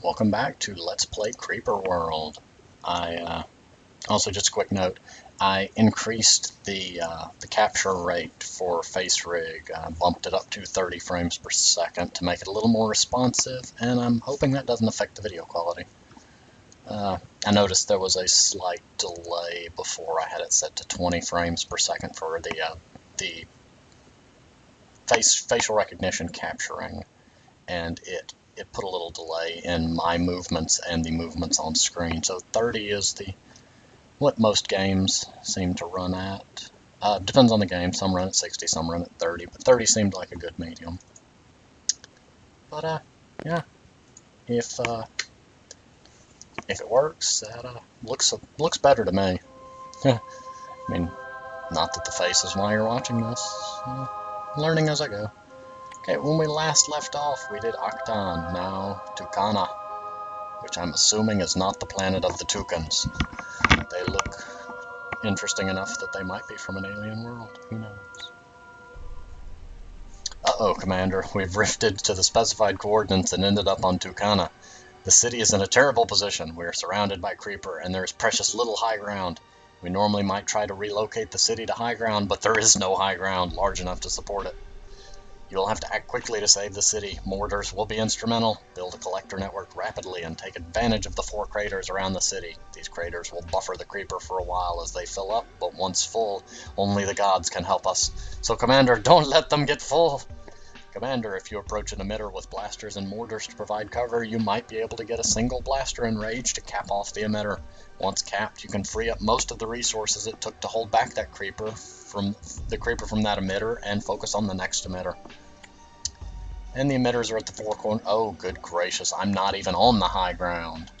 Welcome back to Let's Play Creeper World. Also, just a quick note, I increased the capture rate for FaceRig, bumped it up to 30 frames per second to make it a little more responsive, and I'm hoping that doesn't affect the video quality. I noticed there was a slight delay before. I had it set to 20 frames per second for the facial recognition capturing, and it put a little delay in my movements and the movements on screen. So 30 is what most games seem to run at. Depends on the game. Some run at 60, some run at 30, but 30 seemed like a good medium. But yeah, if it works, that looks better to me. I mean, not that the face is why you're watching this. Learning as I go. Okay, when we last left off, we did Octan, now Tucana, which I'm assuming is not the planet of the Toucans. They look interesting enough that they might be from an alien world. Who knows? Uh-oh, Commander. We've rifted to the specified coordinates and ended up on Tucana. The city is in a terrible position. We are surrounded by Creeper, and there is precious little high ground. We normally might try to relocate the city to high ground, but there is no high ground large enough to support it. You'll have to act quickly to save the city. Mortars will be instrumental. Build a collector network rapidly and take advantage of the 4 craters around the city. These craters will buffer the Creeper for a while as they fill up, but once full, only the gods can help us. So, Commander, don't let them get full! Commander, if you approach an emitter with blasters and mortars to provide cover, you might be able to get a single blaster in range to cap off the emitter. Once capped, you can free up most of the resources it took to hold back that Creeper from that emitter and focus on the next emitter. And the emitters are at the 4 corners. Oh, good gracious, I'm not even on the high ground.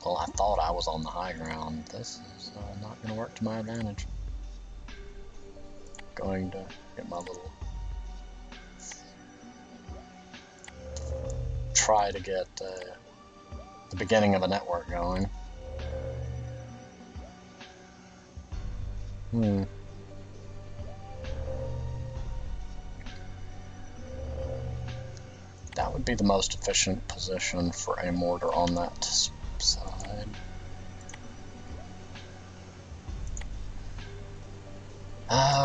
Well, I thought I was on the high ground. This is not going to work to my advantage. Going to get my little... try to get the beginning of a network going. That would be the most efficient position for a mortar on that side.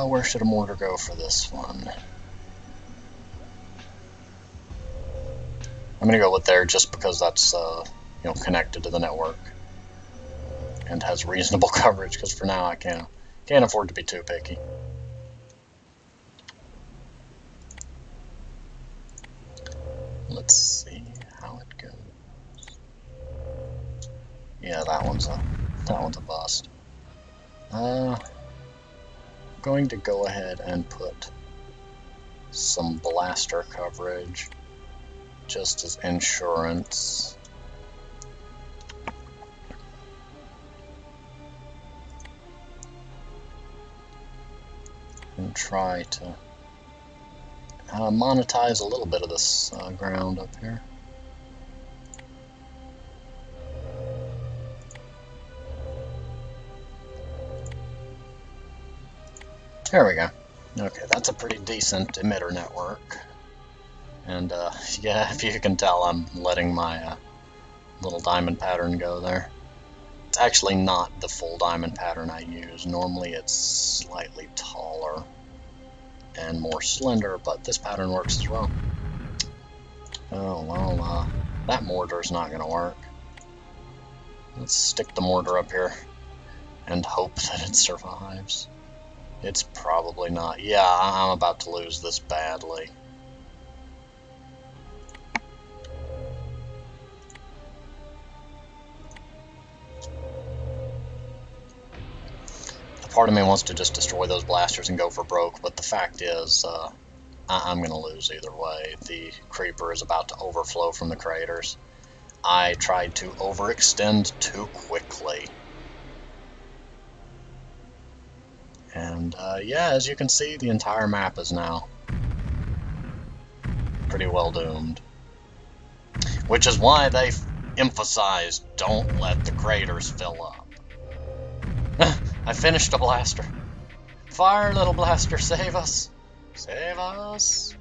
Where should a mortar go for this one? I'm gonna go with there just because that's connected to the network and has reasonable coverage. Because for now I can't afford to be too picky. Let's see how it goes. Yeah, that one's a bust. Going to go ahead and put some blaster coverage just as insurance. And try to monetize a little bit of this ground up here. There we go. Okay, that's a pretty decent emitter network. And yeah, if you can tell, I'm letting my little diamond pattern go there. It's actually not the full diamond pattern I use. Normally it's slightly taller and more slender, but this pattern works as well. Oh, well, that mortar's not going to work. Let's stick the mortar up here and hope that it survives. It's probably not. Yeah, I'm about to lose this badly. Part of me wants to just destroy those blasters and go for broke, but the fact is, I'm going to lose either way. The Creeper is about to overflow from the craters. I tried to overextend too quickly. And yeah, as you can see, the entire map is now pretty well doomed. Which is why they emphasized, don't let the craters fill up. I finished a blaster. Fire, little blaster, save us. Save us.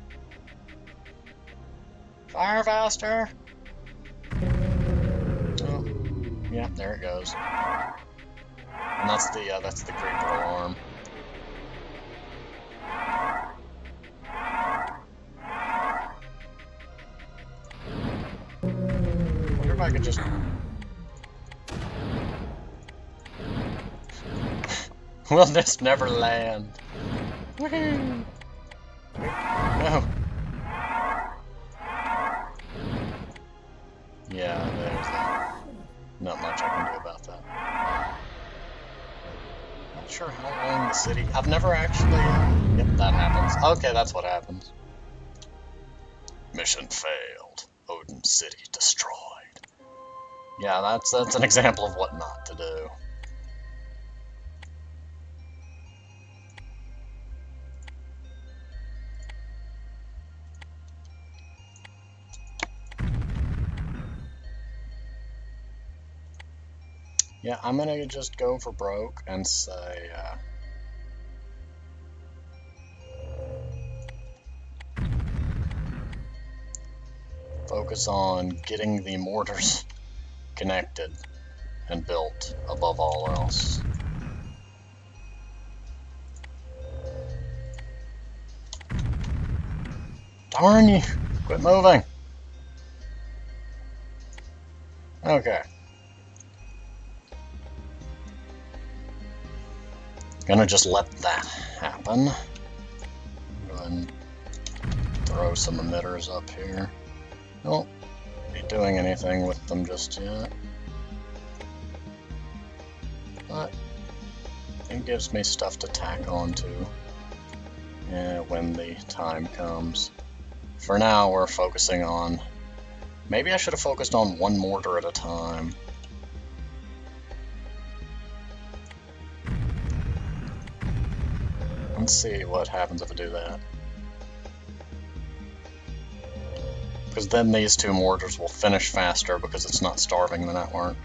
Fire faster! Oh, yeah, there it goes. And that's the creeper alarm. I wonder if I could just... Will this never land? Woohoo! No. Yeah, there's that. Not much I can do about that. Not sure how long the city... I've never actually... Yep, that happens. Okay, that's what happens. Mission failed. Odin City destroyed. Yeah, that's an example of what not to do. Yeah, I'm gonna just go for broke and say, focus on getting the mortars connected and built above all else. Darn you! Quit moving! Okay. Gonna just let that happen. Go ahead and throw some emitters up here. Don't be doing anything with them just yet. But it gives me stuff to tack onto when the time comes. For now, we're focusing on... Maybe I should have focused on one mortar at a time. Let's see what happens if I do that. Because then these two mortars will finish faster because it's not starving the network.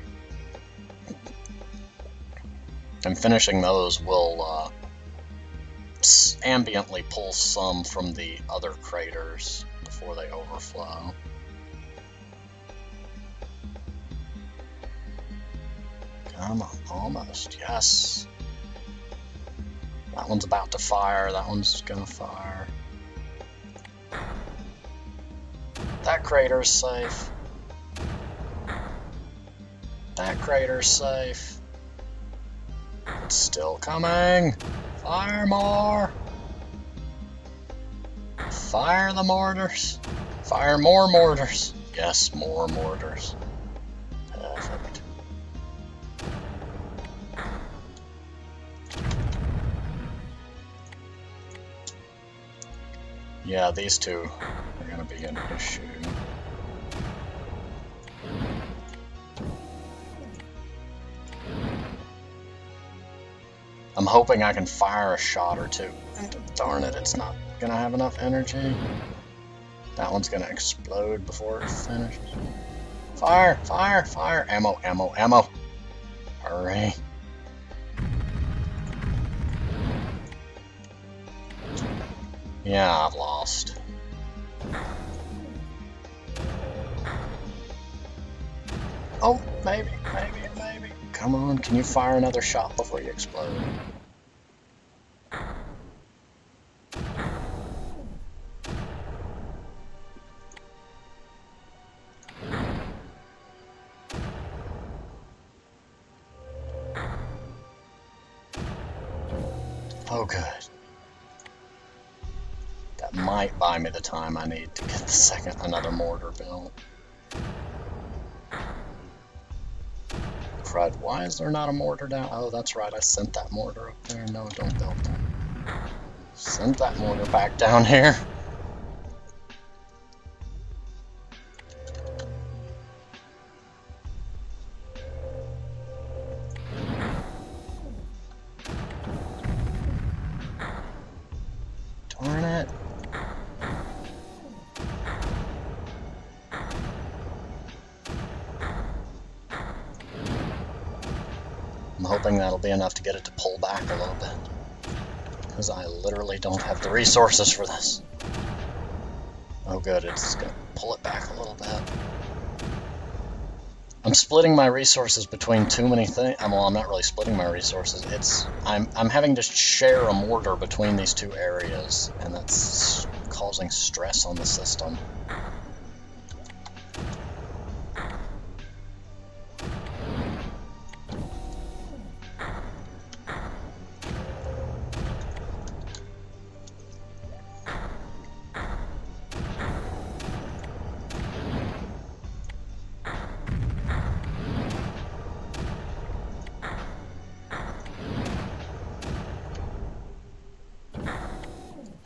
And finishing those will ambiently pull some from the other craters before they overflow. Come on, almost, yes. That one's about to fire, that one's gonna fire. That crater's safe. That crater's safe. It's still coming! Fire more! Fire the mortars! Fire more mortars! Yes, more mortars. Perfect. Yeah, these two are going to be an issue. I'm hoping I can fire a shot or two. Darn it, it's not going to have enough energy. That one's going to explode before it's finished. Fire! Fire! Fire! Ammo! Ammo! Ammo! Hurry! Yeah, I've lost. Oh, maybe, maybe, maybe. Come on, can you fire another shot before you explode? Oh, good. That might buy me the time I need to get another mortar built. Crud, why is there not a mortar down? Oh, that's right, I sent that mortar up there. No, don't build that. Send that mortar back down here. Darn it. I'm hoping that'll be enough to get it to pull back a little bit. Because I literally don't have the resources for this. Oh good, it's good. pull it back a little bit. I'm splitting my resources between too many things. Well, I'm not really splitting my resources. I'm having to share a mortar between these two areas, and that's causing stress on the system.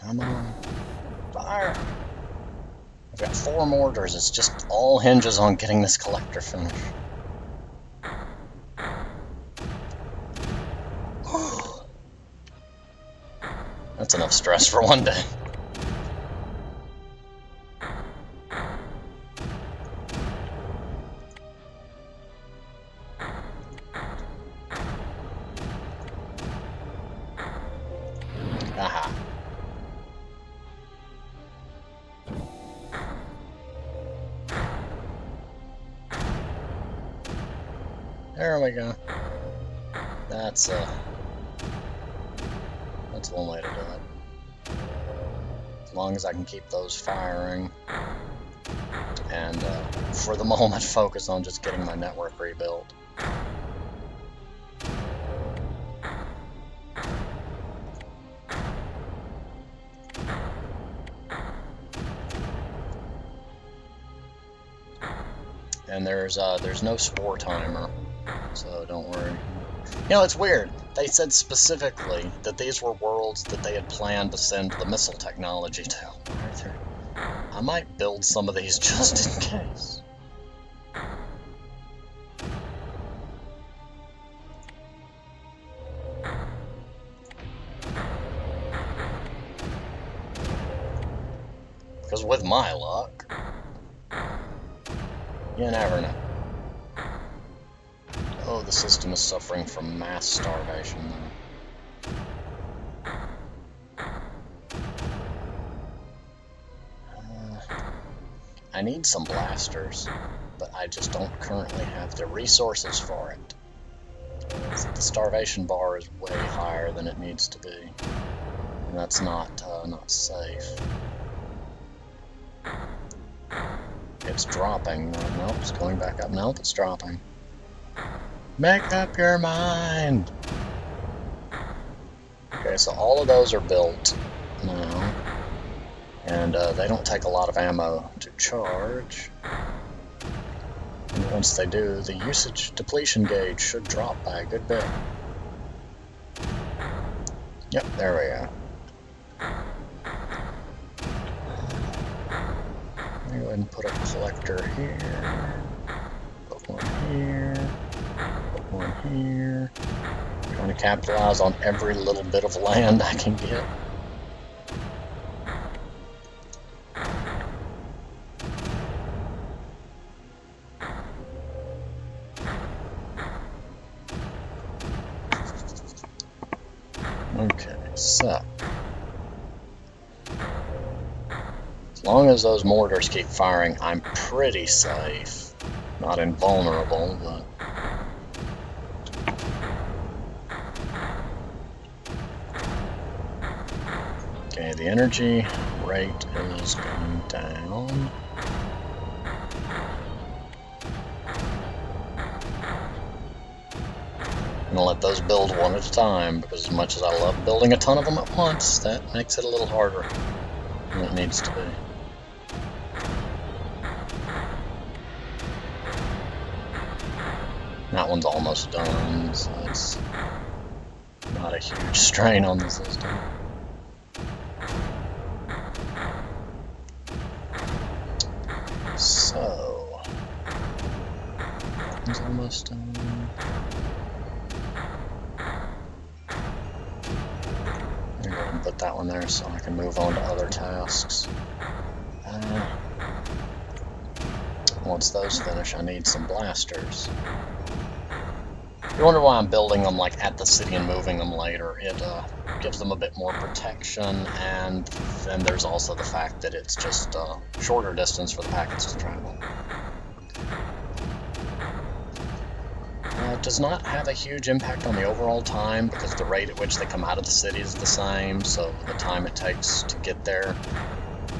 Come on. Fire! I've got 4 mortars. It's just all hinges on getting this collector finished. That's enough stress for one day. Aha. There we go. That's one way to do it. As long as I can keep those firing, and for the moment focus on just getting my network rebuilt. And there's no spore timer, so don't worry. You know, it's weird. They said specifically that these were worlds that they had planned to send the missile technology to. I might build some of these just in case. Because with my luck, you never know. Oh, the system is suffering from mass starvation, though. I need some blasters, but I just don't currently have the resources for it. The starvation bar is way higher than it needs to be, and that's not safe. It's dropping. Nope, it's going back up. Nope, it's dropping. Make up your mind! Okay, so all of those are built now. And they don't take a lot of ammo to charge. And once they do, the usage depletion gauge should drop by a good bit. Yep, there we go. Let me go ahead and put a collector here. Put one here. Put one here. Trying to capitalize on every little bit of land I can get. Okay, so as long as those mortars keep firing, I'm pretty safe. Not invulnerable, but okay, the energy rate is going down. I'm gonna let those build one at a time, because as much as I love building a ton of them at once, that makes it a little harder than it needs to be. That one's almost done, so it's not a huge strain on the system. So, that one's almost done. Put that one there so I can move on to other tasks. Once those finish, I need some blasters. You wonder why I'm building them like at the city and moving them later. It gives them a bit more protection, and then there's also the fact that it's just a shorter distance for the packets to travel. It does not have a huge impact on the overall time because the rate at which they come out of the city is the same, so the time it takes to get there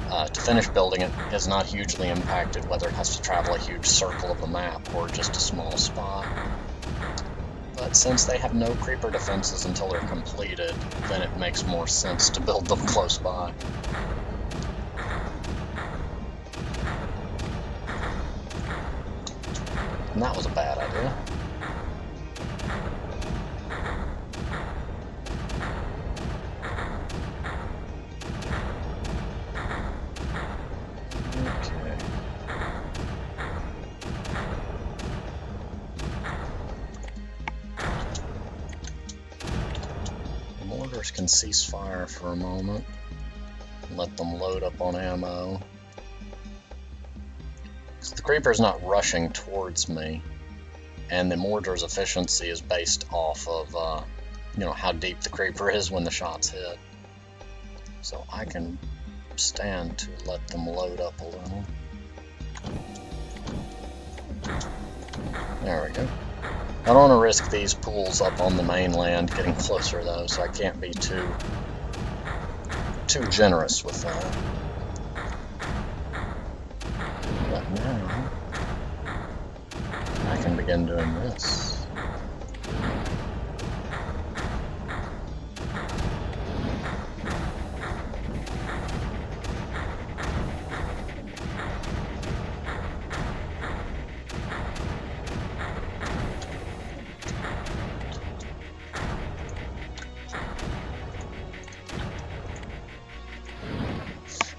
to finish building it is not hugely impacted, whether it has to travel a huge circle of the map or just a small spot. But since they have no creeper defenses until they're completed, then it makes more sense to build them close by. And that was a bad idea. Can cease fire for a moment, let them load up on ammo. So the creeper's not rushing towards me, and the mortar's efficiency is based off of how deep the creeper is when the shots hit. So I can stand to let them load up a little. There we go. I don't want to risk these pools up on the mainland getting closer though, so I can't be too generous with that. But now I can begin doing this.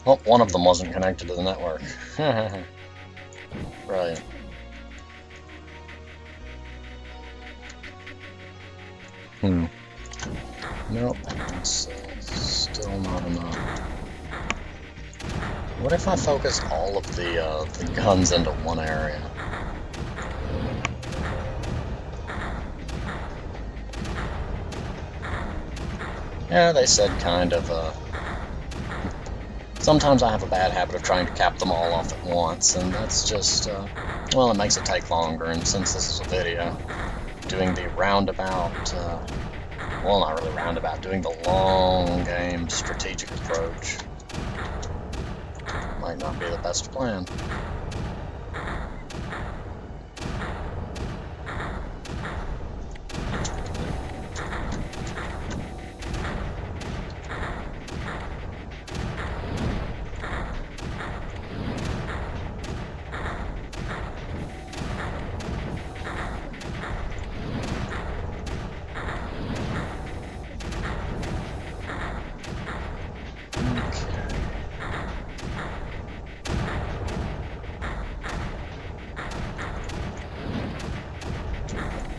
Oh, one of them wasn't connected to the network. Brilliant. Nope, that's still not enough. What if I focus all of the guns into one area? Yeah, they said kind of, sometimes I have a bad habit of trying to cap them all off at once, and that's just, well, it makes it take longer, and since this is a video, doing the roundabout, well, not really roundabout, doing the long game strategic approach might not be the best plan.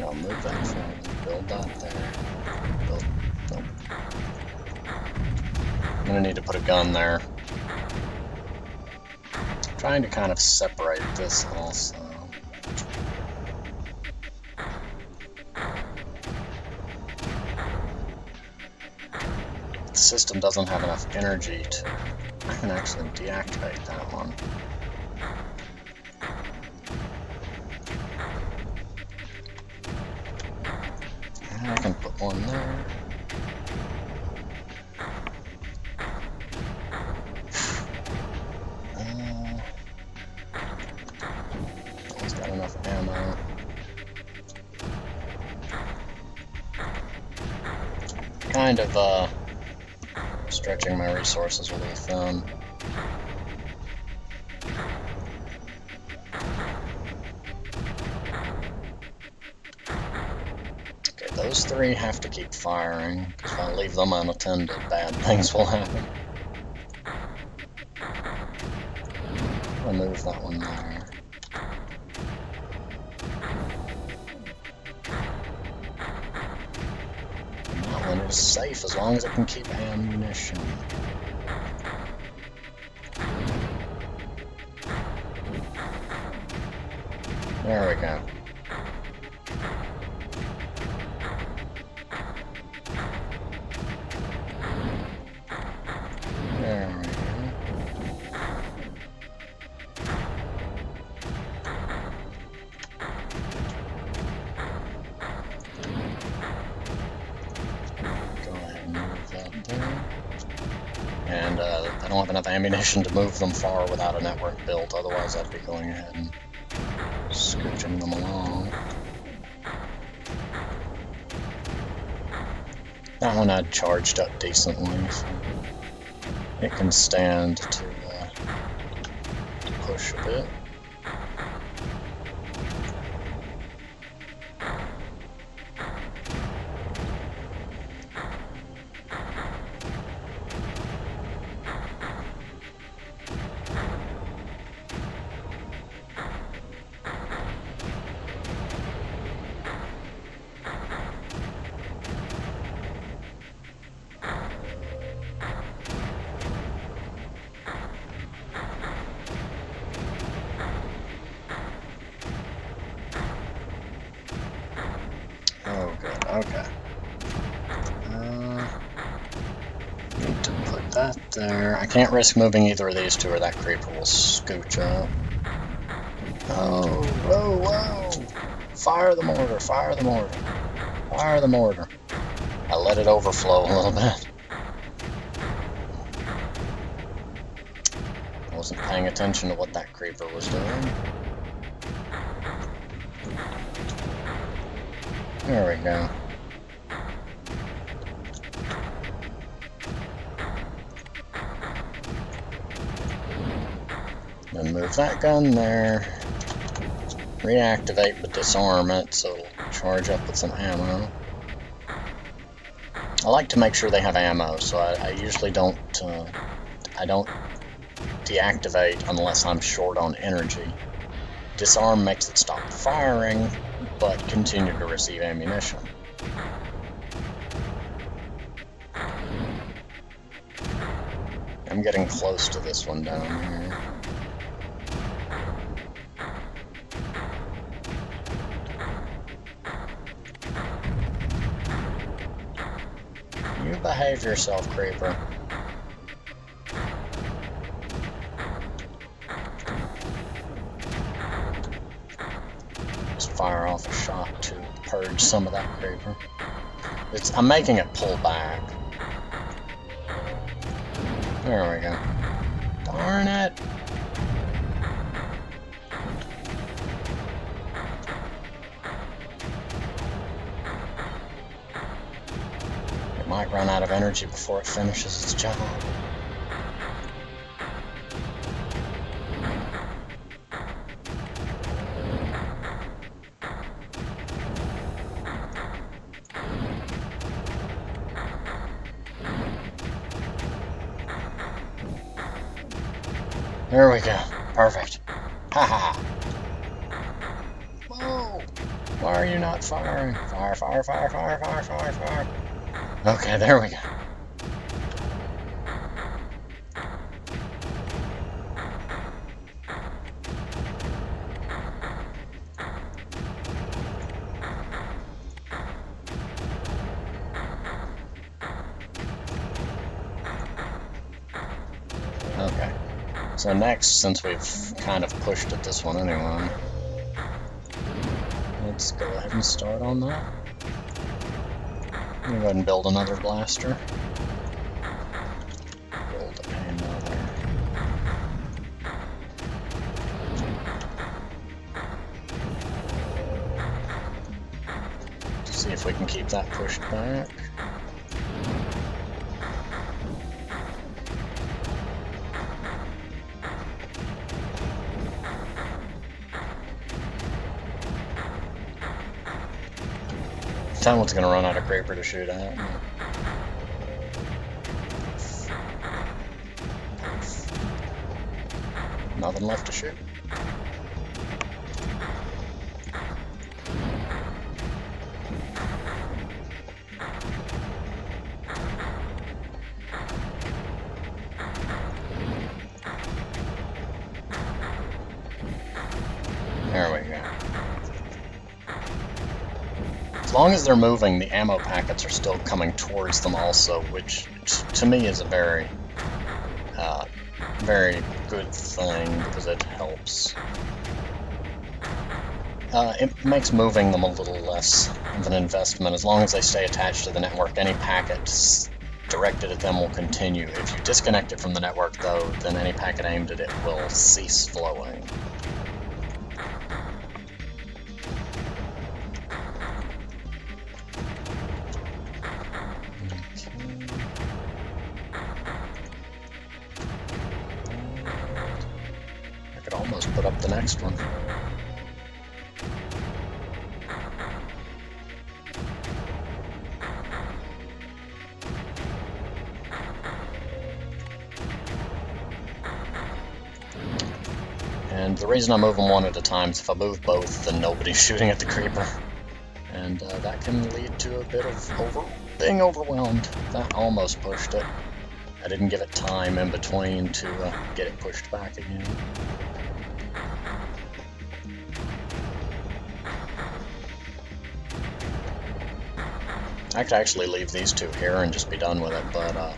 I'll move that forward, build that there, build, nope. I'm gonna need to put a gun there. I'm trying to kind of separate this also. The system doesn't have enough energy to, I can actually deactivate that one. I can put one there. He's got enough ammo. Kind of stretching my resources a little thin. Those three have to keep firing, because if I leave them unattended, bad things will happen. I'll move that one there. And that one is safe as long as it can keep ammunition. There we go. enough ammunition to move them far without a network built, otherwise I'd be going ahead and scooching them along. That one I'd charged up decently, so it can stand to push a bit. Oh, good. Okay. Need to put that there. I can't risk moving either of these two or that creeper will scooch up. Oh, whoa, whoa! Fire the mortar, fire the mortar, fire the mortar. I let it overflow a little bit. I wasn't paying attention to what that creeper was doing. There we go. Then move that gun there. Reactivate but disarm it so it'll charge up with some ammo. I like to make sure they have ammo, so I usually don't deactivate unless I'm short on energy. Disarm makes it stop firing, but continue to receive ammunition. I'm getting close to this one down here. You behave yourself, creeper. Fire off a shot to purge some of that creeper. I'm making it pull back. There we go. Darn it! It might run out of energy before it finishes its job. There we go. Perfect. Haha. Whoa! Why are you not firing? Fire, fire, fire, fire, fire, fire, fire. Okay, there we go. Okay. So next, since we've kind of pushed at this one anyway, let's go ahead and start on that. I'm gonna go ahead and build another blaster. Build another. See if we can keep that pushed back. Someone's gonna run out of creeper to shoot at. Nothing left to shoot. There we go. As long as they're moving, the ammo packets are still coming towards them also, which to me is a very, very good thing because it helps. It makes moving them a little less of an investment as long as they stay attached to the network. Any packets directed at them will continue. If you disconnect it from the network, though, then any packet aimed at it will cease flowing. I could almost put up the next one. And the reason I move them one at a time is if I move both, then nobody's shooting at the creeper. And that can lead to a bit of being overwhelmed. That almost pushed it. I didn't give it time in between to get it pushed back again. I could actually leave these two here and just be done with it, but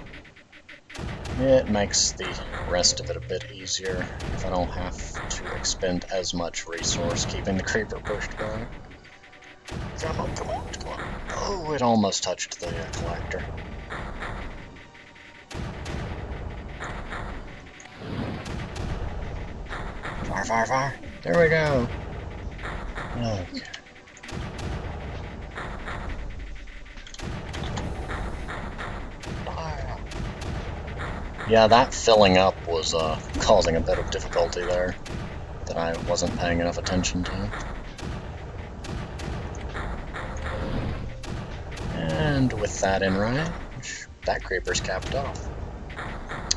it makes the rest of it a bit easier if I don't have to expend as much resource keeping the creeper pushed back. Come on, come on, come on. Oh, it almost touched the collector. Fire, fire, fire. There we go. Okay. Yeah, that filling up was causing a bit of difficulty there that I wasn't paying enough attention to. And with that in range, that creeper's capped off.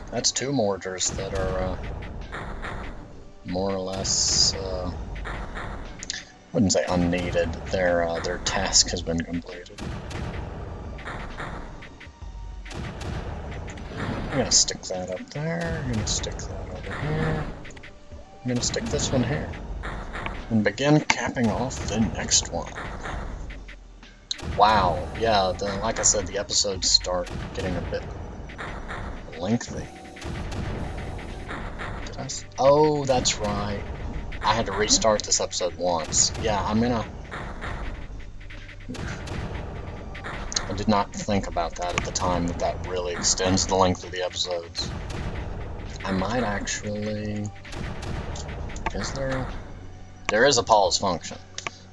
That's two mortars that are more or less, I wouldn't say unneeded. Their task has been completed. I'm gonna stick that up there, I'm gonna stick that over here, I'm gonna stick this one here, and begin capping off the next one. Wow, yeah, like I said, the episodes start getting a bit lengthy. Oh, that's right. I had to restart this episode once. Yeah, I did not think about that at the time, that really extends the length of the episodes. I might actually... There is a pause function.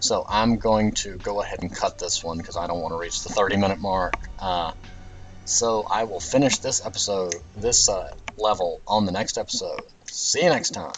So I'm going to go ahead and cut this one because I don't want to reach the 30-minute mark. So I will finish this episode, this level, on the next episode. See you next time.